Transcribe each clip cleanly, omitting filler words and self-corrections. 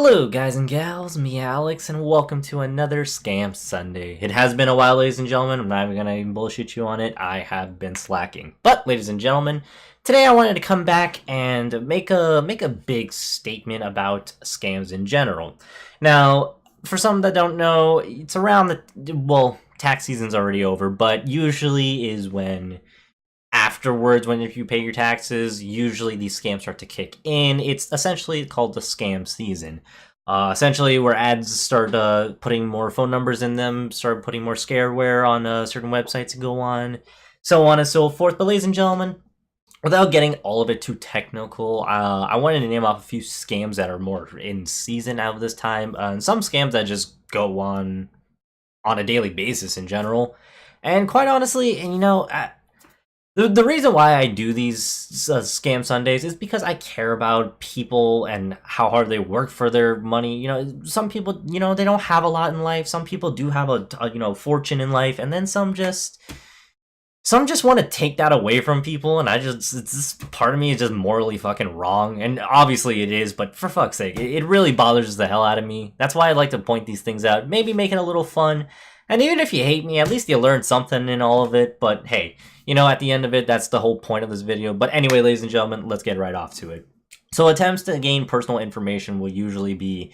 Hello guys and gals, me Alex, and welcome to another Scam Sunday. It has been a while, ladies and gentlemen. I'm not even gonna even bullshit you on it. I have been slacking. But, ladies and gentlemen, today I wanted to come back and make a big statement about scams in general. Now, for some that don't know, it's around tax season's already over, but usually is when afterwards, when if you pay your taxes, usually these scams start to kick in. It's essentially called the scam season. Essentially, where ads start putting more phone numbers in them, start putting more scareware on certain websites to go on, so on and so forth. But ladies and gentlemen, without getting all of it too technical, I wanted to name off a few scams that are more in season out of this time, and some scams that just go on a daily basis in general. And quite honestly, and the reason why I do these Scam Sundays is because I care about people and how hard they work for their money. Some people, they don't have a lot in life. Some people do have a fortune in life, and then some just want to take that away from people. And it's just part of me is just morally fucking wrong, and obviously it is. But for fuck's sake, it really bothers the hell out of me. That's why I like to point these things out. Maybe make it a little fun. And even if you hate me, at least you learned something in all of it. But hey, at the end of it, that's the whole point of this video. But anyway, ladies and gentlemen, let's get right off to it. So attempts to gain personal information will usually be,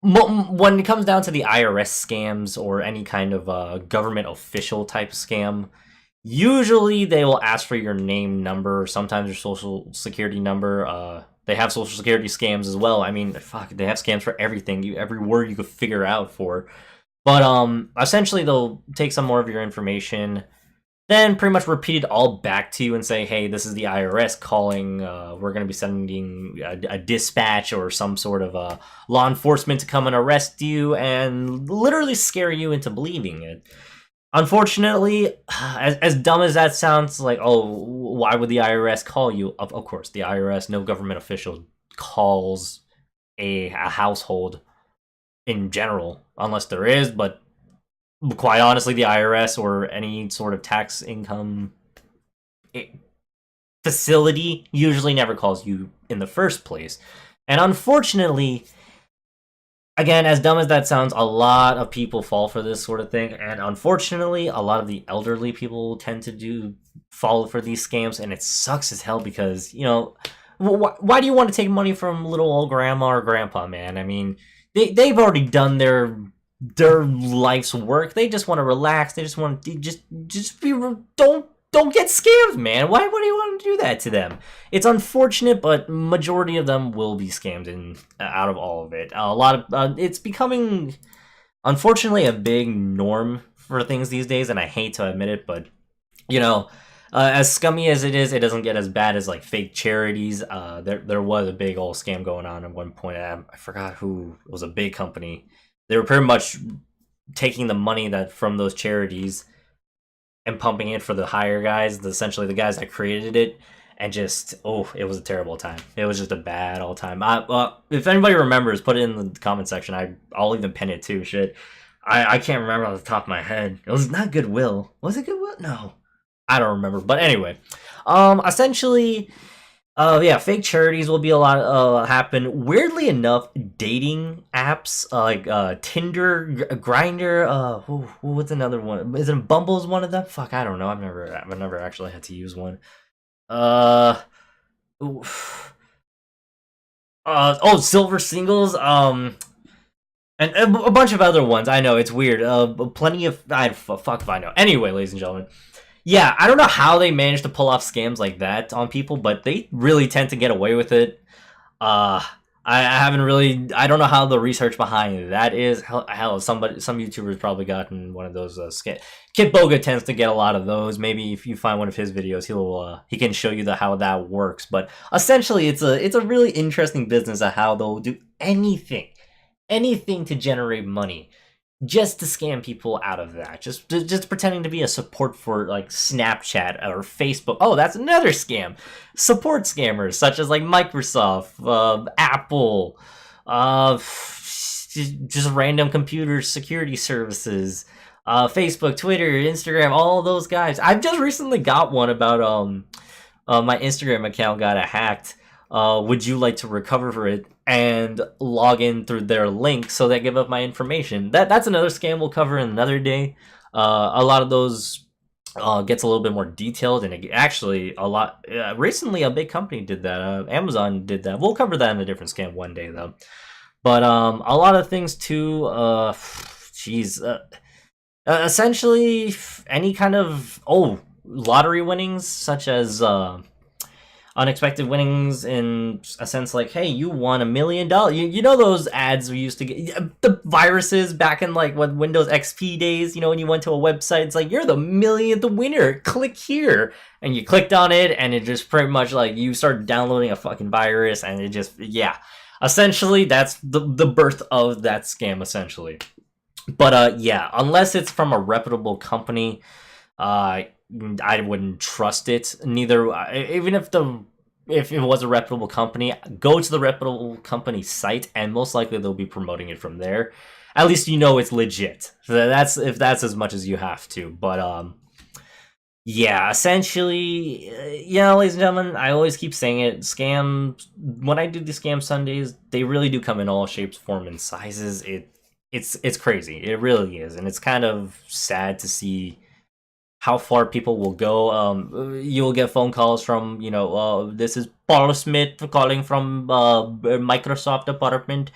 when it comes down to the IRS scams or any kind of government official type scam, usually they will ask for your name, number, sometimes your social security number. They have social security scams as well. I mean, fuck, they have scams for everything, every word you could figure out for. But essentially, they'll take some more of your information, then pretty much repeat it all back to you and say, hey, this is the IRS calling. We're going to be sending a dispatch or some sort of law enforcement to come and arrest you, and literally scare you into believing it. Unfortunately, as dumb as that sounds, like, oh, why would the IRS call you? Of course, the IRS, no government official calls a household in general, unless there is, but quite honestly, the IRS or any sort of tax income facility usually never calls you in the first place. And unfortunately, again, as dumb as that sounds, a lot of people fall for this sort of thing. And unfortunately, a lot of the elderly people tend to fall for these scams. And it sucks as hell because, why do you want to take money from little old grandma or grandpa, man? I mean, they've already done their life's work. They just want to relax. They just want to just be don't get scammed, man. Why would you want to do that to them? It's unfortunate, but majority of them will be scammed out of all of it. A lot of it's becoming, unfortunately, a big norm for things these days, and I hate to admit it, but as scummy as it is, it doesn't get as bad as like fake charities. There was a big old scam going on at one point. I forgot who. It was a big company. They were pretty much taking the money from those charities and pumping it for the higher guys, essentially the guys that created it, and it was a terrible time. It was just a bad old time. If anybody remembers, put it in the comment section. I'll even pin it too. Shit, I can't remember off the top of my head. It was not Goodwill. Was it Goodwill? No. I don't remember, but anyway, essentially, fake charities will be a lot happen. Weirdly enough, dating apps like Tinder, Grinder, what's another one? Is it Bumble's one of them? Fuck, I don't know. I've never actually had to use one. Silver Singles, and a bunch of other ones. I know it's weird. Plenty of fuck if I know. Anyway, ladies and gentlemen. Yeah, I don't know how they manage to pull off scams like that on people, but they really tend to get away with it. I don't know how the research behind that is. Hell, some YouTubers probably gotten one of those scams. Kit Boga tends to get a lot of those. Maybe if you find one of his videos, he can show you how that works. But essentially, it's a really interesting business of how they'll do anything to generate money, just to scam people out of that. Just pretending to be a support for like Snapchat or Facebook. Oh, that's another scam. Support scammers such as like Microsoft, Apple, just random computer security services, Facebook, Twitter, Instagram, all those guys. I've just recently got one about my Instagram account got hacked. Would you like to recover for it and log in through their link so they give up my information? That's another scam we'll cover in another day. A lot of those gets a little bit more detailed, and actually a lot recently a big company did that. Amazon did that. We'll cover that in a different scam one day though. But a lot of things too. Essentially any kind of lottery winnings, such as unexpected winnings in a sense like, hey, you won $1 million. You know those ads we used to get, the viruses back in like what Windows XP days, you know, when you went to a website, it's like, you're the millionth winner, click here, and you clicked on it, and it just pretty much like you started downloading a fucking virus, and it just, yeah, essentially that's the birth of that scam essentially. But yeah, unless it's from a reputable company, I wouldn't trust it. Neither, even if it was a reputable company, go to the reputable company site, and most likely they'll be promoting it from there. At least you know it's legit. So that's as much as you have to. But yeah, essentially, yeah, ladies and gentlemen, I always keep saying it. Scams. When I do the Scam Sundays, they really do come in all shapes, forms, and sizes. It's crazy. It really is, and it's kind of sad to see how far people will go. You'll get phone calls from, this is Paul Smith calling from Microsoft department.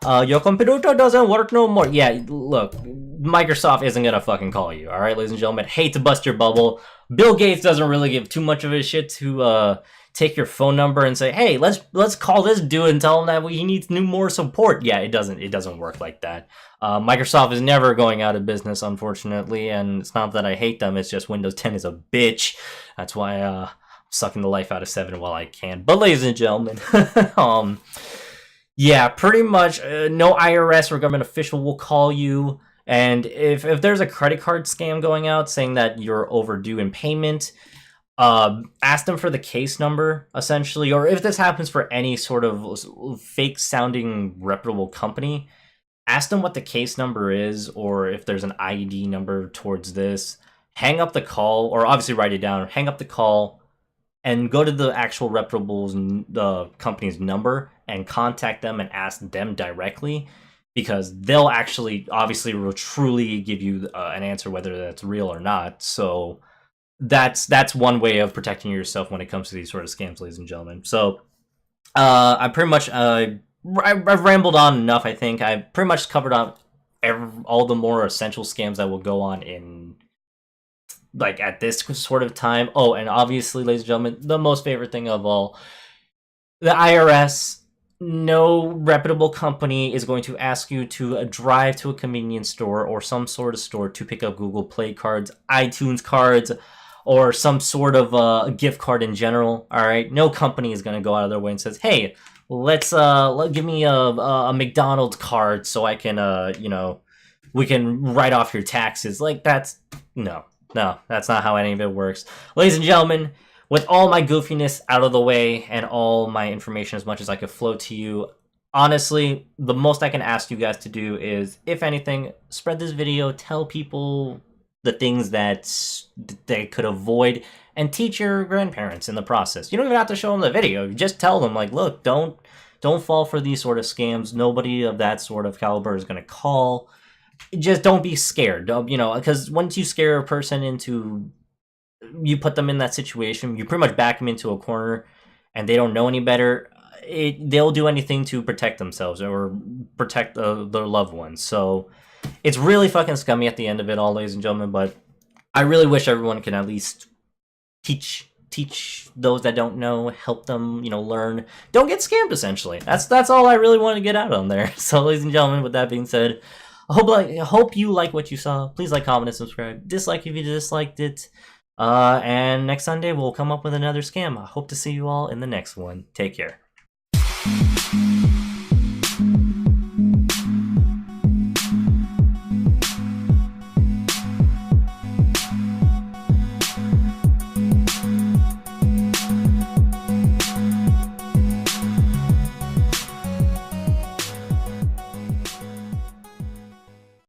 Your computer doesn't work no more. Yeah, look, Microsoft isn't gonna fucking call you, all right, ladies and gentlemen. Hate to bust your bubble. Bill Gates doesn't really give too much of a shit to take your phone number and say, hey, let's call this dude and tell him that he needs more support. Yeah, it doesn't work like that. Microsoft is never going out of business, unfortunately, and it's not that I hate them, it's just Windows 10 is a bitch. That's why I'm sucking the life out of 7 while I can. But ladies and gentlemen, yeah, pretty much no IRS or government official will call you, and if there's a credit card scam going out saying that you're overdue in payment, ask them for the case number, essentially, or if this happens for any sort of fake sounding reputable company, ask them what the case number is, or if there's an ID number towards this. Hang up the call, or obviously write it down, hang up the call, and go to the actual reputable's the company's number and contact them and ask them directly, because they'll actually obviously will truly give you an answer whether that's real or not. So that's one way of protecting yourself when it comes to these sort of scams, ladies and gentlemen. So I pretty much I've rambled on enough. I think I pretty much covered on all the more essential scams that will go on in like at this sort of time. Oh, and obviously, ladies and gentlemen, the most favorite thing of all, the IRS. No reputable company is going to ask you to drive to a convenience store or some sort of store to pick up Google Play cards, iTunes cards, or some sort of gift card in general. All right, no company is going to go out of their way and says, "Hey, let's give me a McDonald's card so I can we can write off your taxes." Like that's no, that's not how any of it works, ladies and gentlemen. With all my goofiness out of the way and all my information as much as I could float to you, honestly, the most I can ask you guys to do is, if anything, spread this video, tell people the things that they could avoid, and teach your grandparents in the process. You don't even have to show them the video. You just tell them, like, look, don't fall for these sort of scams. Nobody of that sort of caliber is going to call. Just don't be scared, because once you scare a person into... you put them in that situation, you pretty much back them into a corner, and they don't know any better. They'll do anything to protect themselves or protect their loved ones. So it's really fucking scummy at the end of it all, ladies and gentlemen. But I really wish everyone can at least teach those that don't know, help them, learn. Don't get scammed, essentially. That's all I really want to get out on there. So, ladies and gentlemen, with that being said, I hope you like what you saw. Please like, comment, and subscribe. Dislike if you disliked it. And next Sunday, we'll come up with another scam. I hope to see you all in the next one. Take care.